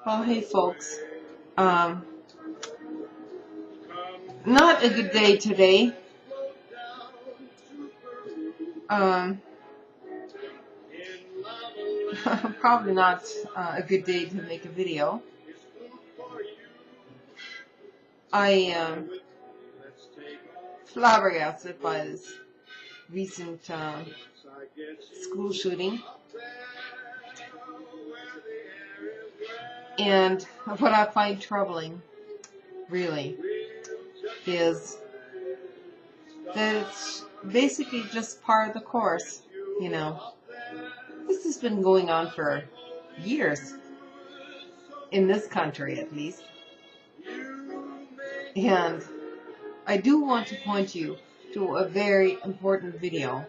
Well, hey folks. Um, Not a good day today. Um, Probably not a good day to make a video. I am flabbergasted by this recent school shooting. And what I find troubling, really, is that it's basically just part of the course, you know. This has been going on for years, in this country at least. And I do want to point you to a very important video,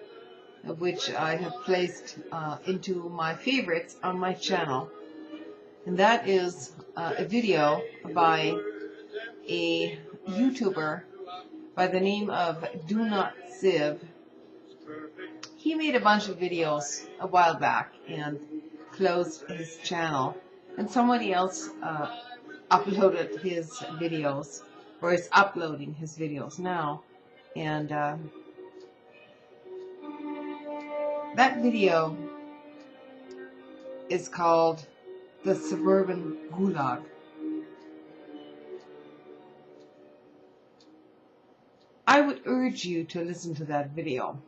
which I have placed into my favorites on my channel. And that is a video by a YouTuber by the name of Do Not Siv. He made a bunch of videos a while back and closed his channel. And somebody else uploaded his videos, or is uploading his videos now. And that video is called The Suburban Gulag. I would urge you to listen to that video.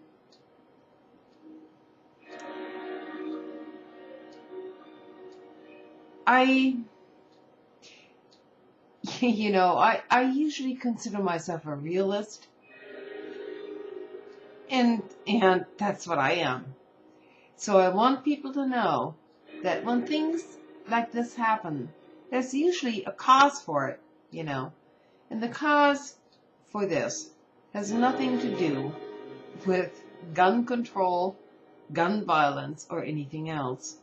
I usually consider myself a realist, and that's what I am. So I want people to know that when things like this happen, there's usually a cause for it, and the cause for this has nothing to do with gun control, gun violence, or anything else.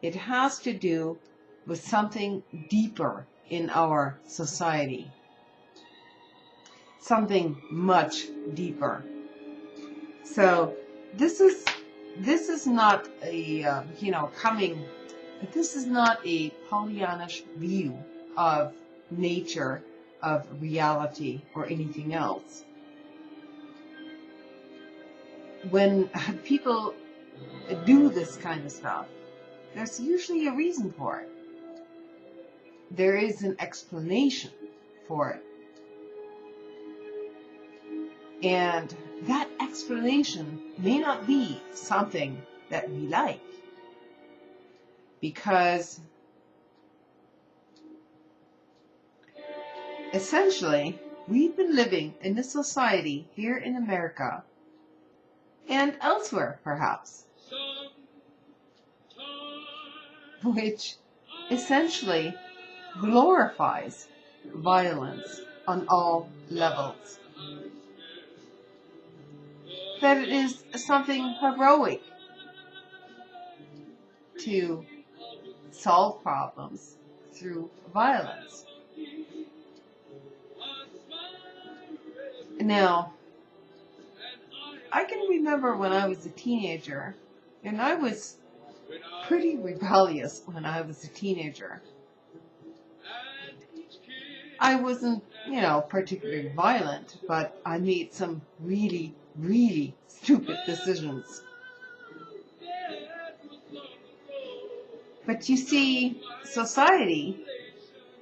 It has to do with something deeper in our society. Something much deeper. So this is not a this is not a Pollyannish view of nature, of reality, or anything else. When people do this kind of stuff, there's usually a reason for it. There is an explanation for it. And that explanation may not be something that we like. Because essentially, we've been living in a society here in America and elsewhere, perhaps, which essentially glorifies violence on all levels. That it is something heroic to solve problems through violence. Now, I can remember when I was a teenager, and I was pretty rebellious when I was a teenager. I wasn't, particularly violent, but I made some really, really stupid decisions. But you see, society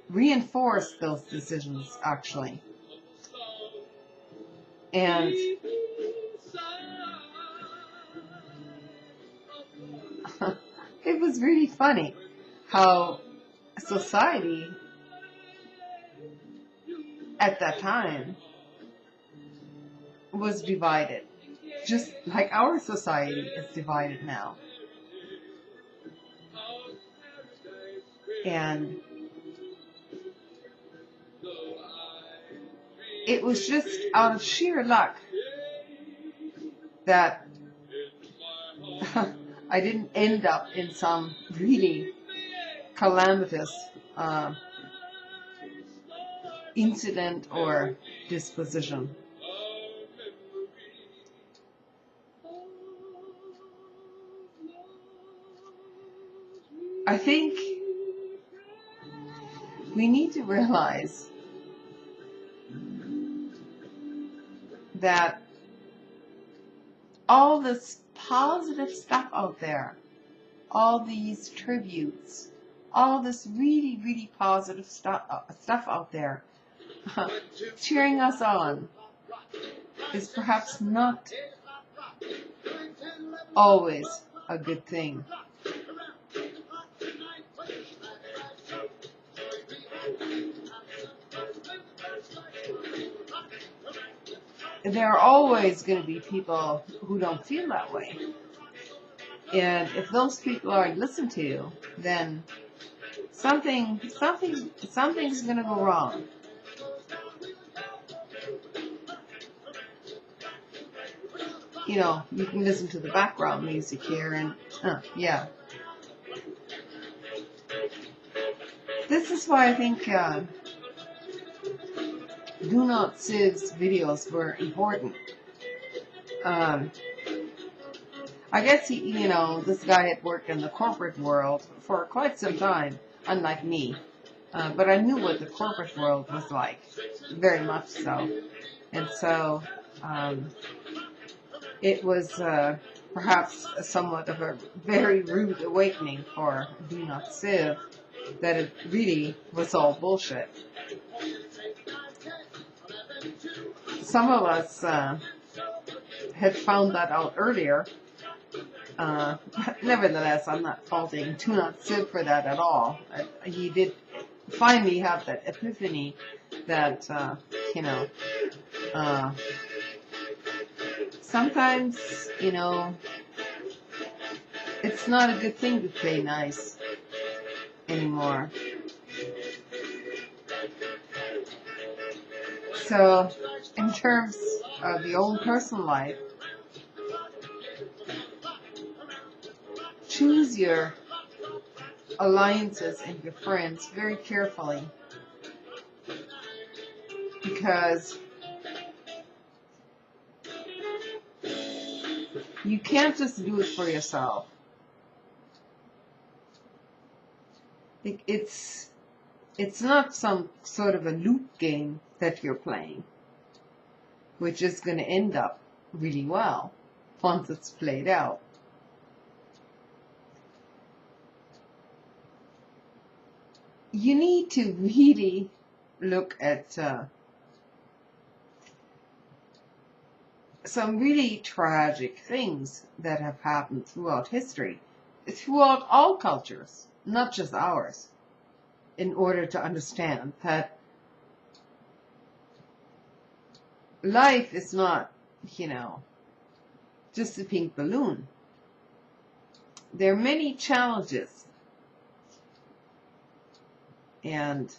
reinforced those decisions, actually. And it was really funny how society at that time was divided, just like our society is divided now. And it was just out of sheer luck that I didn't end up in some really calamitous incident or disposition. I think we need to realize that all this positive stuff out there, all these tributes, all this really, really positive stuff out there, cheering us on, is perhaps not always a good thing. There are always going to be people who don't feel that way. And if those people aren't listened to, then something's going to go wrong. You know, you can listen to the background music here and, yeah. This is why I think Do Not Siv's videos were important. I guess this guy had worked in the corporate world for quite some time, unlike me. But I knew what the corporate world was like, very much so. And so, it was perhaps somewhat of a very rude awakening for Do Not Siv, that it really was all bullshit. Some of us had found that out earlier. Nevertheless, I'm not faulting Do Not Siv for that at all. He did finally have that epiphany that, sometimes, it's not a good thing to play nice anymore. So, in terms of your own personal life, choose your alliances and your friends very carefully, because you can't just do it for yourself. It's not some sort of a loop game that you're playing, which is going to end up really well once it's played out. You need to really look at some really tragic things that have happened throughout history, throughout all cultures, not just ours, in order to understand that life is not, just a pink balloon. There are many challenges, and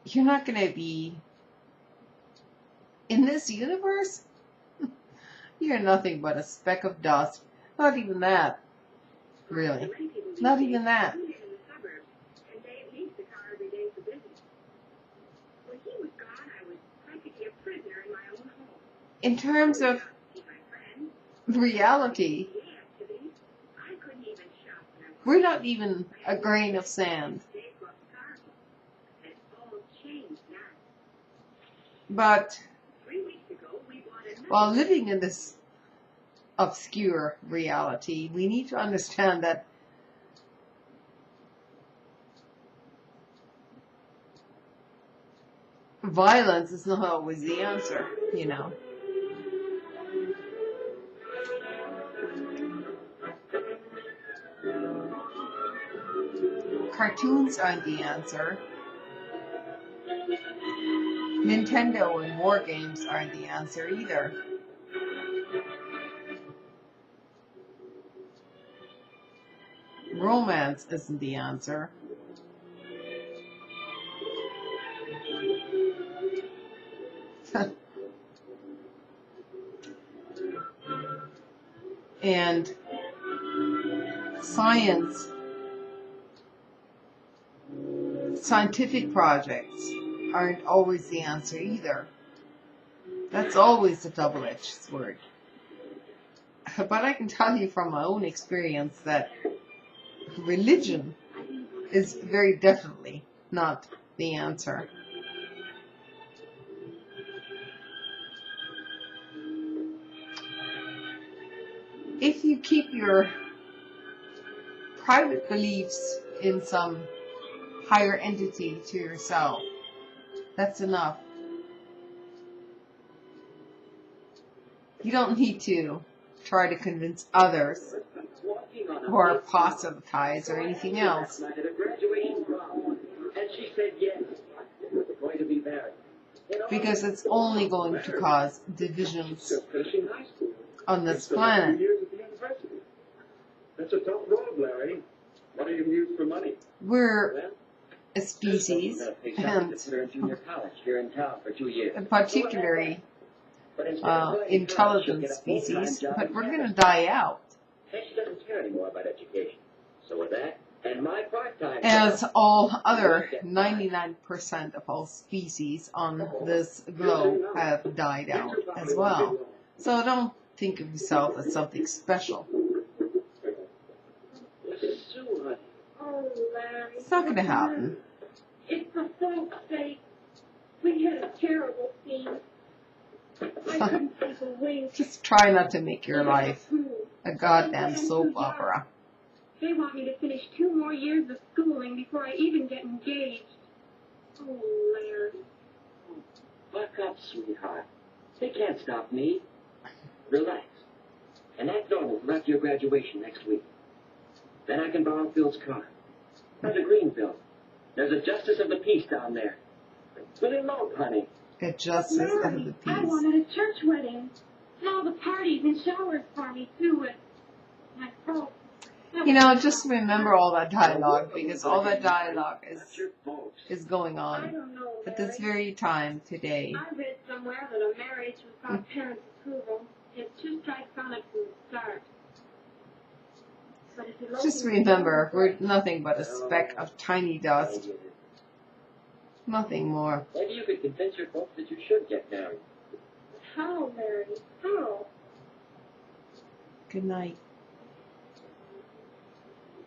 you're not going to be in this universe. You're nothing but a speck of dust. Not even that, really. Not even that. In terms of reality, we're not even a grain of sand. But while living in this obscure reality, we need to understand that violence is not always the answer, Cartoons aren't the answer. Nintendo and war games aren't the answer either. Romance isn't the answer. And scientific projects aren't always the answer either. That's always a double-edged sword. But I can tell you from my own experience that religion is very definitely not the answer. If you keep your private beliefs in some higher entity to yourself, that's enough. You don't need to try to convince others or proselytize or anything else. Because it's only going to cause divisions on this planet. That's a tough road, Larry. What do you use for money? We're a species, and particularly intelligent species, but we're going to die out. She doesn't care anymore about education. So with that, and my part-time As all other 99% of all species on this globe have died out as well. So don't think of yourself as something special. Oh, Larry. It's not going to happen. It's for folks' sake. We had a terrible scene. I couldn't think a wink. Just try not to make your life a goddamn soap opera. They want me to finish 2 more years of schooling before I even get engaged. Oh, Larry. Buck up, sweetheart. They can't stop me. Relax. And that Normal will after your graduation next week. Then I can borrow Phil's car. There's a Greenville. There's a Justice of the Peace down there. Willie Loeb, honey. A justice of the Larry, peace. I wanted a church wedding. And all the parties and showers for me, too. And I felt... You know, just remember all that dialogue, because all that dialogue is going I on don't know, at this Larry. very time today. I read somewhere that a marriage without parents' approval is 2 strikes on it from the start. But if you Just remember, we're nothing but a speck of tiny dust. Nothing more. Maybe you could convince your folks that you should get married. How, Larry? How? Good night.